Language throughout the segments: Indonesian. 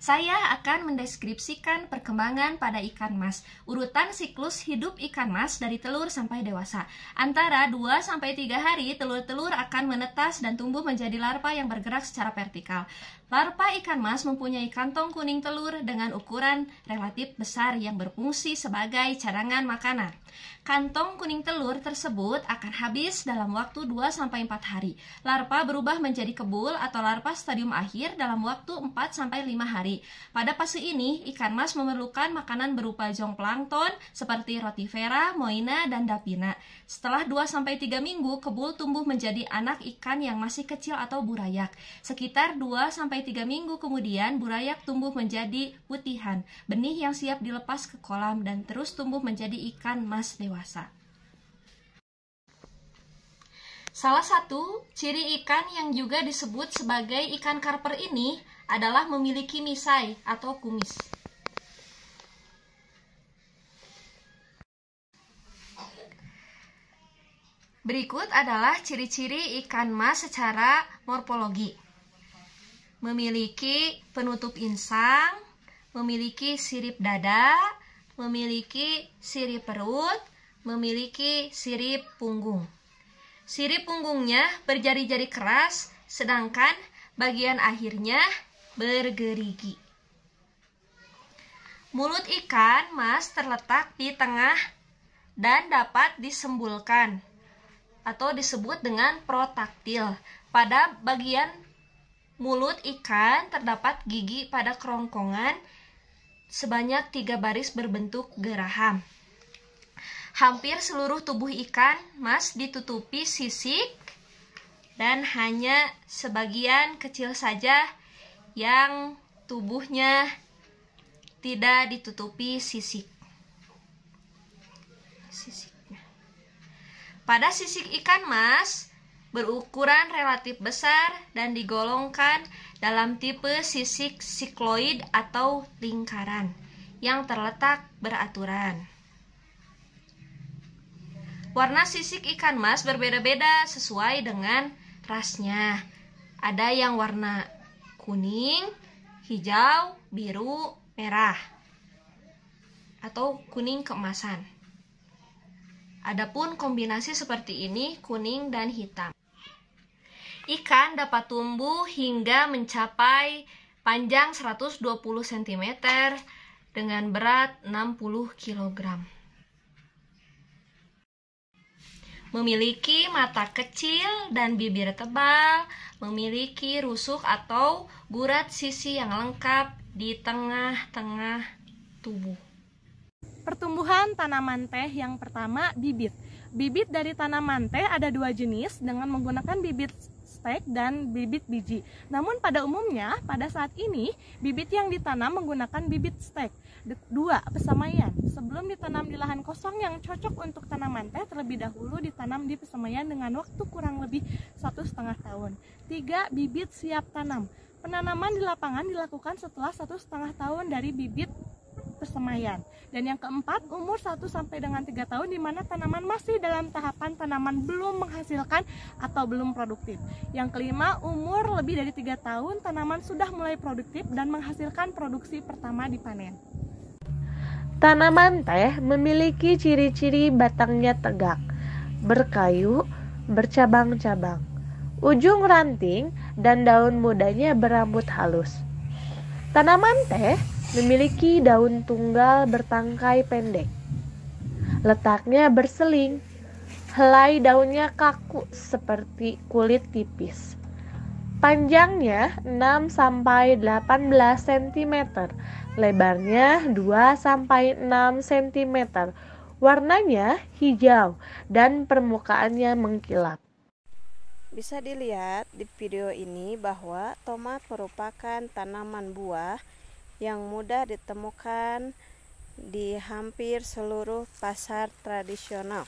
Saya akan mendeskripsikan perkembangan pada ikan mas. Urutan siklus hidup ikan mas dari telur sampai dewasa. Antara 2-3 hari, telur-telur akan menetas dan tumbuh menjadi larva yang bergerak secara vertikal. Larva ikan mas mempunyai kantong kuning telur dengan ukuran relatif besar yang berfungsi sebagai cadangan makanan. Kantong kuning telur tersebut akan habis dalam waktu 2-4 hari. Larva berubah menjadi kebul atau larva stadium akhir dalam waktu 4-5 hari. Pada fase ini, ikan mas memerlukan makanan berupa zooplankton seperti rotifera, moina, dan dapina. Setelah 2-3 minggu, kebul tumbuh menjadi anak ikan yang masih kecil atau burayak. Sekitar 2-3 minggu kemudian, burayak tumbuh menjadi putihan, benih yang siap dilepas ke kolam dan terus tumbuh menjadi ikan mas dewasa. Salah satu ciri ikan yang juga disebut sebagai ikan karper ini adalah memiliki misai atau kumis. Berikut adalah ciri-ciri ikan mas secara morfologi. Memiliki penutup insang, memiliki sirip dada, memiliki sirip perut, memiliki sirip punggung. Sirip punggungnya berjari-jari keras, sedangkan bagian akhirnya bergerigi. Mulut ikan mas terletak di tengah dan dapat disembulkan atau disebut dengan protaktil. Pada bagian mulut ikan terdapat gigi pada kerongkongan sebanyak 3 baris berbentuk geraham. Hampir seluruh tubuh ikan mas ditutupi sisik dan hanya sebagian kecil saja yang tubuhnya tidak ditutupi sisik. Pada sisik ikan mas berukuran relatif besar dan digolongkan dalam tipe sisik sikloid atau lingkaran yang terletak beraturan. Warna sisik ikan mas berbeda-beda sesuai dengan rasnya. Ada yang warna kuning, hijau, biru, merah, atau kuning keemasan. Adapun kombinasi seperti ini, kuning dan hitam. Ikan dapat tumbuh hingga mencapai panjang 120 cm dengan berat 60 kg. Memiliki mata kecil dan bibir tebal, memiliki rusuk atau gurat sisi yang lengkap di tengah-tengah tubuh. Pertumbuhan tanaman teh yang pertama, bibit. Bibit dari tanaman teh ada 2 jenis dengan menggunakan bibit stek dan bibit biji. Namun pada umumnya pada saat ini bibit yang ditanam menggunakan bibit stek. 2. Pesemaian. Sebelum ditanam di lahan kosong yang cocok untuk tanaman teh, terlebih dahulu ditanam di pesemaian dengan waktu kurang lebih 1,5 tahun. 3. Bibit siap tanam. Penanaman di lapangan dilakukan setelah 1,5 tahun dari bibit pesemaian. Dan yang keempat, umur 1-3 tahun di mana tanaman masih dalam tahapan tanaman belum menghasilkan atau belum produktif. Yang kelima, umur lebih dari 3 tahun tanaman sudah mulai produktif dan menghasilkan produksi pertama dipanen. Tanaman teh memiliki ciri-ciri batangnya tegak, berkayu, bercabang-cabang, ujung ranting, dan daun mudanya berambut halus. Tanaman teh memiliki daun tunggal bertangkai pendek. Letaknya berseling, helai daunnya kaku seperti kulit tipis. Panjangnya 6-18 cm, lebarnya 2-6 cm. Warnanya hijau dan permukaannya mengkilap. Bisa dilihat di video ini bahwa tomat merupakan tanaman buah yang mudah ditemukan di hampir seluruh pasar tradisional.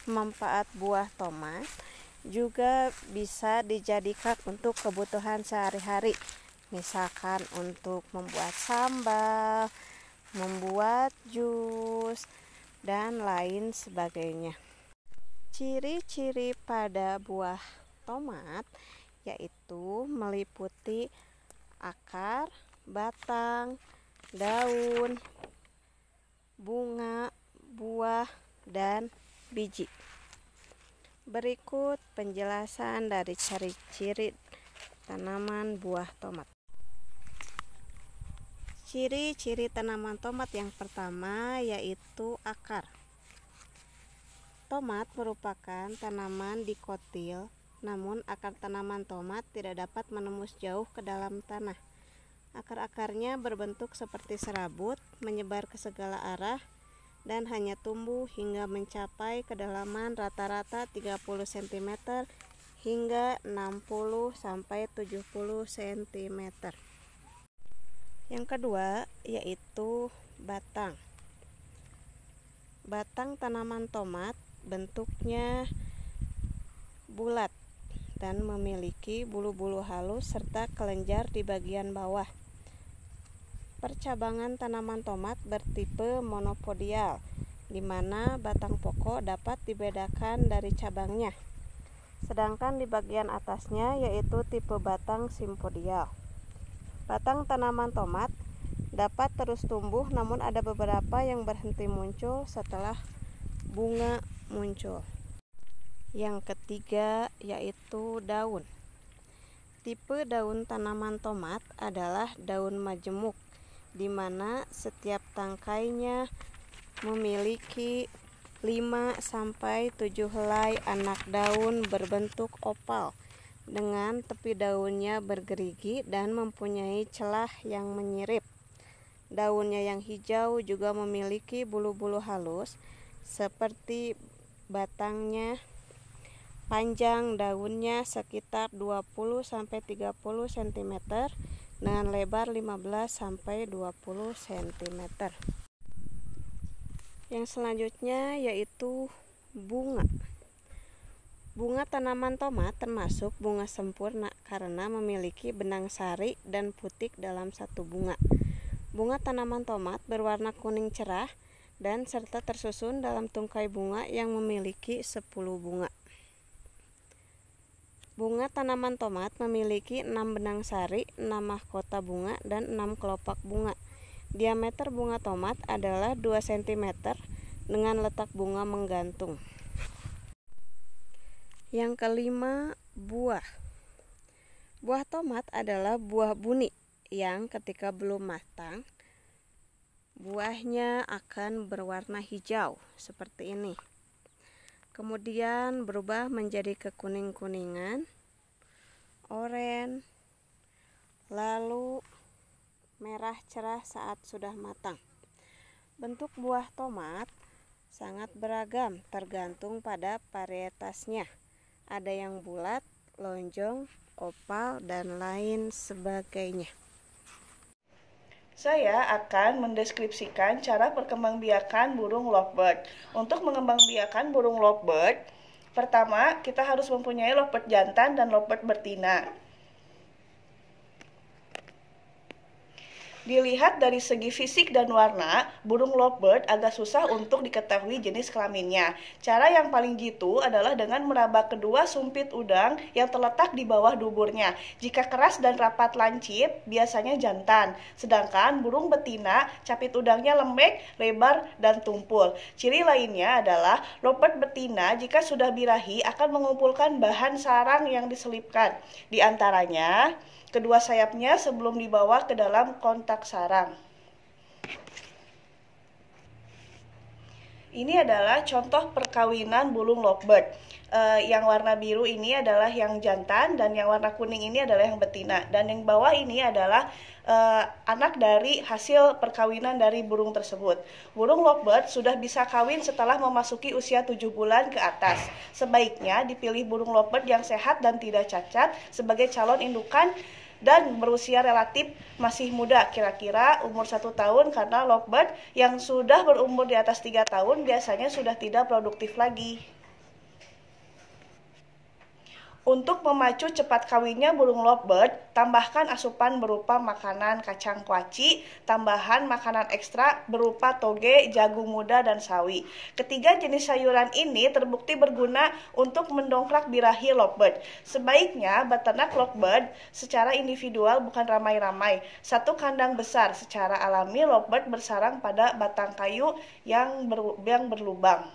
Manfaat buah tomat juga bisa dijadikan untuk kebutuhan sehari-hari, misalkan untuk membuat sambal, membuat jus, dan lain sebagainya. Ciri-ciri pada buah tomat yaitu meliputi akar, batang, daun, bunga, buah, dan biji. Berikut penjelasan dari ciri-ciri tanaman buah tomat. Ciri-ciri tanaman tomat yang pertama yaitu akar. Tomat merupakan tanaman dikotil, namun akar tanaman tomat tidak dapat menembus jauh ke dalam tanah. Akar-akarnya berbentuk seperti serabut, menyebar ke segala arah, dan hanya tumbuh hingga mencapai kedalaman rata-rata 30 cm hingga 60-70 cm. Yang kedua yaitu batang. Batang tanaman tomat bentuknya bulat dan memiliki bulu-bulu halus serta kelenjar di bagian bawah. Percabangan tanaman tomat bertipe monopodial, di mana batang pokok dapat dibedakan dari cabangnya. Sedangkan di bagian atasnya yaitu tipe batang simpodial. Batang tanaman tomat dapat terus tumbuh, namun ada beberapa yang berhenti muncul setelah bunga muncul. Yang ketiga yaitu daun. Tipe daun tanaman tomat adalah daun majemuk, di mana setiap tangkainya memiliki 5-7 helai anak daun berbentuk opal dengan tepi daunnya bergerigi dan mempunyai celah yang menyirip. Daunnya yang hijau juga memiliki bulu-bulu halus seperti batangnya. Panjang daunnya sekitar 20-30 cm dengan lebar 15-20 cm. Yang selanjutnya yaitu bunga. Bunga tanaman tomat termasuk bunga sempurna karena memiliki benang sari dan putik dalam satu bunga. Bunga tanaman tomat berwarna kuning cerah dan serta tersusun dalam tungkai bunga yang memiliki 10 bunga. Bunga tanaman tomat memiliki 6 benang sari, 6 mahkota bunga, dan 6 kelopak bunga. Diameter bunga tomat adalah 2 cm dengan letak bunga menggantung. Yang kelima, buah. Buah tomat adalah buah buni yang ketika belum matang, buahnya akan berwarna hijau seperti ini. Kemudian berubah menjadi kekuning-kuningan, oranye, lalu merah cerah saat sudah matang. Bentuk buah tomat sangat beragam tergantung pada varietasnya. Ada yang bulat, lonjong, opal, dan lain sebagainya. Saya akan mendeskripsikan cara perkembangbiakan burung lovebird. Untuk mengembangbiakan burung lovebird, pertama kita harus mempunyai lovebird jantan dan lovebird betina. Dilihat dari segi fisik dan warna, burung lovebird agak susah untuk diketahui jenis kelaminnya. Cara yang paling jitu adalah dengan meraba kedua sumpit udang yang terletak di bawah duburnya. Jika keras dan rapat lancip, biasanya jantan. Sedangkan burung betina, capit udangnya lembek, lebar, dan tumpul. Ciri lainnya adalah lovebird betina jika sudah birahi akan mengumpulkan bahan sarang yang diselipkan. Di antaranya, kedua sayapnya sebelum dibawa ke dalam kontak sarang. Ini adalah contoh perkawinan burung lovebird. Yang warna biru ini adalah yang jantan dan yang warna kuning ini adalah yang betina. Dan yang bawah ini adalah anak dari hasil perkawinan dari burung tersebut. Burung lovebird sudah bisa kawin setelah memasuki usia 7 bulan ke atas. Sebaiknya dipilih burung lovebird yang sehat dan tidak cacat sebagai calon indukan dan berusia relatif masih muda, kira-kira umur 1 tahun, karena lovebird yang sudah berumur di atas 3 tahun biasanya sudah tidak produktif lagi. Untuk memacu cepat kawinnya burung lovebird, tambahkan asupan berupa makanan kacang kuaci, tambahan makanan ekstra berupa toge, jagung muda, dan sawi. Ketiga jenis sayuran ini terbukti berguna untuk mendongkrak birahi lovebird. Sebaiknya beternak lovebird secara individual, bukan ramai-ramai. Satu kandang besar secara alami, lovebird bersarang pada batang kayu yang berlubang.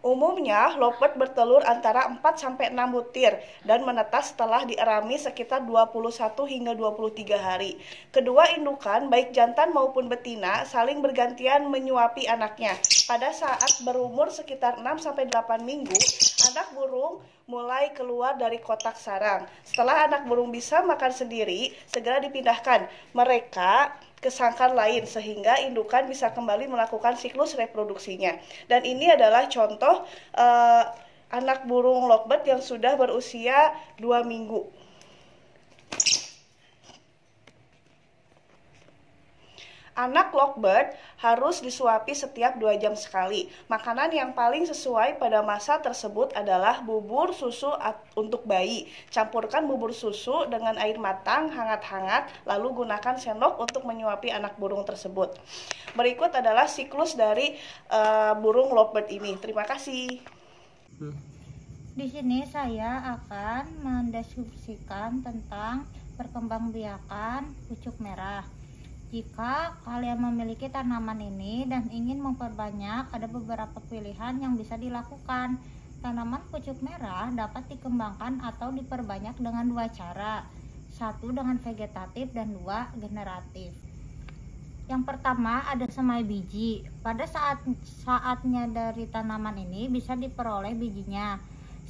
Umumnya, lovebird bertelur antara 4-6 butir dan menetas setelah dierami sekitar 21 hingga 23 hari. Kedua indukan, baik jantan maupun betina, saling bergantian menyuapi anaknya. Pada saat berumur sekitar 6-8 minggu, anak burung mulai keluar dari kotak sarang. Setelah anak burung bisa makan sendiri, segera dipindahkan mereka ke sangkar lain sehingga indukan bisa kembali melakukan siklus reproduksinya. Dan ini adalah contoh anak burung lovebird yang sudah berusia 2 minggu. Anak lovebird harus disuapi setiap 2 jam sekali. Makanan yang paling sesuai pada masa tersebut adalah bubur susu untuk bayi. Campurkan bubur susu dengan air matang, hangat-hangat, lalu gunakan sendok untuk menyuapi anak burung tersebut. Berikut adalah siklus dari burung lovebird ini. Terima kasih. Di sini saya akan mendeskripsikan tentang perkembangbiakan pucuk merah. Jika kalian memiliki tanaman ini dan ingin memperbanyak, ada beberapa pilihan yang bisa dilakukan. Tanaman pucuk merah dapat dikembangkan atau diperbanyak dengan 2 cara. 1 dengan vegetatif dan 2 generatif. Yang pertama ada semai biji. Pada saatnya dari tanaman ini bisa diperoleh bijinya.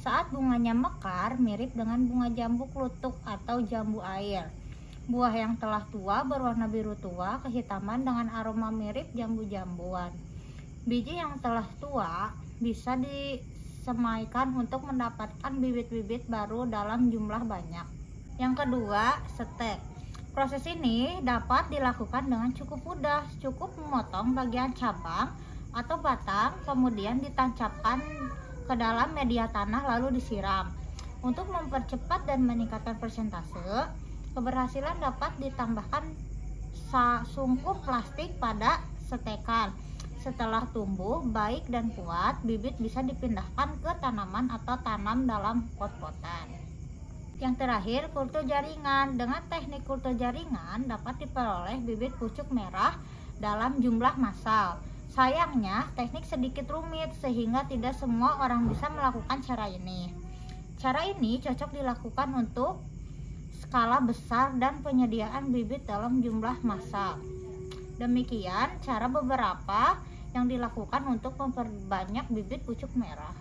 Saat bunganya mekar mirip dengan bunga jambu klutuk atau jambu air. Buah yang telah tua berwarna biru tua kehitaman dengan aroma mirip jambu-jambuan. Biji yang telah tua bisa disemaikan untuk mendapatkan bibit-bibit baru dalam jumlah banyak. Yang kedua, stek. Proses ini dapat dilakukan dengan cukup mudah. Cukup memotong bagian cabang atau batang, kemudian ditancapkan ke dalam media tanah lalu disiram. Untuk mempercepat dan meningkatkan persentase, keberhasilan dapat ditambahkan sungkup plastik pada setekan. Setelah tumbuh baik dan kuat, bibit bisa dipindahkan ke tanaman atau tanam dalam pot-potan. Yang terakhir, kultur jaringan. Dengan teknik kultur jaringan dapat diperoleh bibit pucuk merah dalam jumlah massal. Sayangnya, teknik sedikit rumit sehingga tidak semua orang bisa melakukan cara ini. Cara ini cocok dilakukan untuk skala besar dan penyediaan bibit dalam jumlah massal. Demikian cara beberapa yang dilakukan untuk memperbanyak bibit pucuk merah.